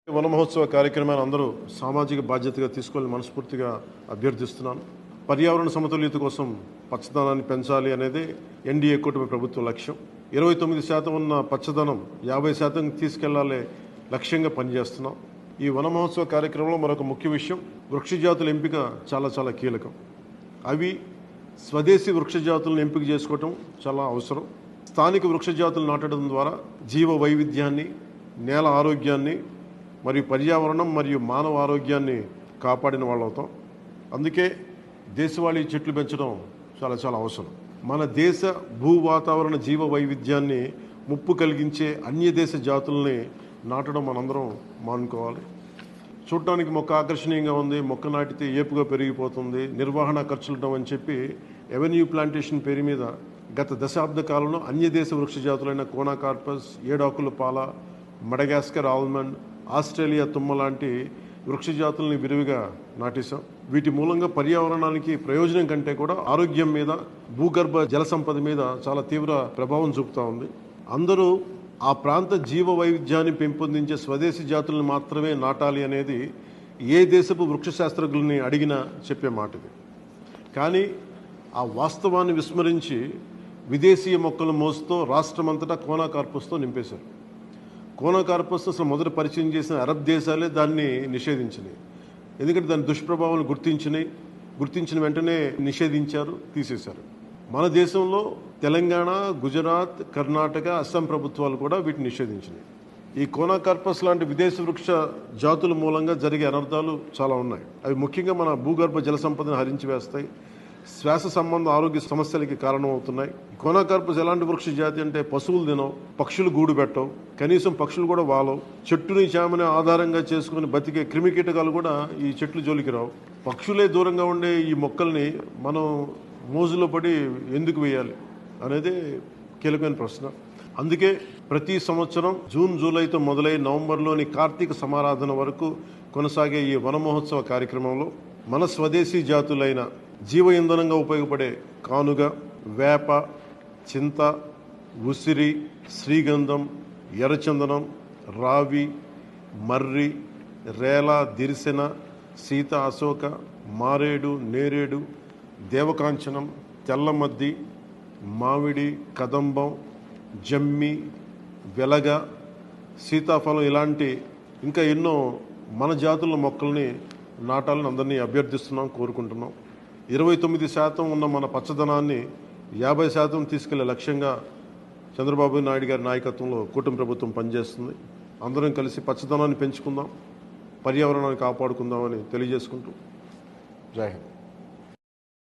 వన మహోత్సవ కార్యక్రమాన్ని అందరూ సామాజిక బాధ్యతగా తీసుకోవాలని మనస్ఫూర్తిగా అభ్యర్థిస్తున్నాను. పర్యావరణ సమతుల్యత కోసం పచ్చదనాన్ని పెంచాలి అనేది ఎన్డీఏ కూటమి ప్రభుత్వ లక్ష్యం. 29% ఉన్న పచ్చదనం 50% తీసుకెళ్లాలే లక్ష్యంగా పనిచేస్తున్నాం. ఈ వన మహోత్సవ కార్యక్రమంలో మరొక ముఖ్య విషయం, వృక్ష జాతుల ఎంపిక చాలా కీలకం. అవి స్వదేశీ వృక్ష జాతులను ఎంపిక చేసుకోవటం చాలా అవసరం. స్థానిక వృక్ష జాతులు నాటడం ద్వారా జీవ వైవిధ్యాన్ని, నేల ఆరోగ్యాన్ని మరియు పర్యావరణం మరియు మానవ ఆరోగ్యాన్ని కాపాడిన వాళ్ళు అవుతాం. అందుకే దేశవాళీ చెట్లు పెంచడం చాలా అవసరం. మన దేశ భూ వాతావరణ జీవ వైవిధ్యాన్ని ముప్పు కలిగించే అన్య దేశ జాతుల్ని నాటడం మనందరం మానుకోవాలి. చూడటానికి మొక్క ఆకర్షణీయంగా ఉంది, మొక్క నాటితే ఏపుగా పెరిగిపోతుంది, నిర్వహణ ఖర్చులుంటాం అని చెప్పి ఎవెన్యూ ప్లాంటేషన్ పేరు మీద గత దశాబ్ద కాలంలో అన్య దేశ వృక్ష జాతులైన కోనాకార్పస్, ఏడాకుల పాల, మడగాస్కర్ ఆల్మండ్, ఆస్ట్రేలియా తుమ్మ లాంటి వృక్ష జాతుల్ని విరివిగా నాటేశాం. వీటి మూలంగా పర్యావరణానికి ప్రయోజనం కంటే కూడా ఆరోగ్యం మీద, భూగర్భ జల సంపద మీద చాలా తీవ్ర ప్రభావం చూపుతూ ఉంది. అందరూ ఆ ప్రాంత జీవ వైవిధ్యాన్ని పెంపొందించే స్వదేశీ జాతులను మాత్రమే నాటాలి అనేది ఏ దేశపు వృక్ష శాస్త్రజ్ఞుల్ని అడిగినా చెప్పే మాట ఇది. కానీ ఆ వాస్తవాన్ని విస్మరించి విదేశీయ మొక్కల మోసుతో రాష్ట్రమంతటా కోనాకార్పస్తో నింపేశారు. కోనాకార్పస్ అసలు మొదట పరిచయం చేసిన అరబ్ దేశాలే దాన్ని నిషేధించినాయి. ఎందుకంటే దాని దుష్ప్రభావాలు గుర్తించిన వెంటనే నిషేధించారు, తీసేశారు. మన దేశంలో తెలంగాణ, గుజరాత్, కర్ణాటక, అస్సాం ప్రభుత్వాలు కూడా వీటిని నిషేధించినాయి. ఈ కోనాకార్పస్ లాంటి విదేశీ వృక్ష జాతుల మూలంగా జరిగే అనర్థాలు చాలా ఉన్నాయి. అవి ముఖ్యంగా మన భూగర్భ జల సంపదను హరించి వేస్తాయి, శ్వాస సంబంధ ఆరోగ్య సమస్యలకి కారణమవుతున్నాయి. కోనాకార్పస్ ఎలాంటి వృక్ష జాతి అంటే పశువులు తినవు, పక్షులు గూడు పెట్టవు, కనీసం పక్షులు కూడా వాలవు. చెట్టుని చేమని ఆధారంగా చేసుకుని బతికే క్రిమికీటకాలు కూడా ఈ చెట్లు జోలికి రావు. పక్షులే దూరంగా ఉండే ఈ మొక్కల్ని మనం మోజులో పడి ఎందుకు వేయాలి అనేది కీలకమైన ప్రశ్న. అందుకే ప్రతి సంవత్సరం జూన్, జూలైతో మొదలై నవంబర్లోని కార్తీక సమారాధన వరకు కొనసాగే ఈ వన మహోత్సవ కార్యక్రమంలో మన స్వదేశీ జాతులైన జీవ ఇంధనంగా ఉపయోగపడే కానుగ, వేప, చింత, ఉసిరి, శ్రీగంధం, ఎర్రచందనం, రావి, మర్రి, రేల, దిరిసెన, సీత, అశోక, మారేడు, నేరేడు, దేవకాంచనం, తెల్లమద్ది, మామిడి, కదంబం, జమ్మి, వెలగ, సీతాఫలం ఇలాంటి ఇంకా ఎన్నో మన జాతుల మొక్కల్ని నాటాలని అందరినీ అభ్యర్థిస్తున్నాం, కోరుకుంటున్నాం. 29% ఉన్న మన పచ్చదనాన్ని 50% తీసుకెళ్లే లక్ష్యంగా చంద్రబాబు నాయుడు గారి నాయకత్వంలో కూటమి ప్రభుత్వం పనిచేస్తుంది. అందరం కలిసి పచ్చదనాన్ని పెంచుకుందాం, పర్యావరణాన్ని కాపాడుకుందామని తెలియజేసుకుంటూ జై హింద్.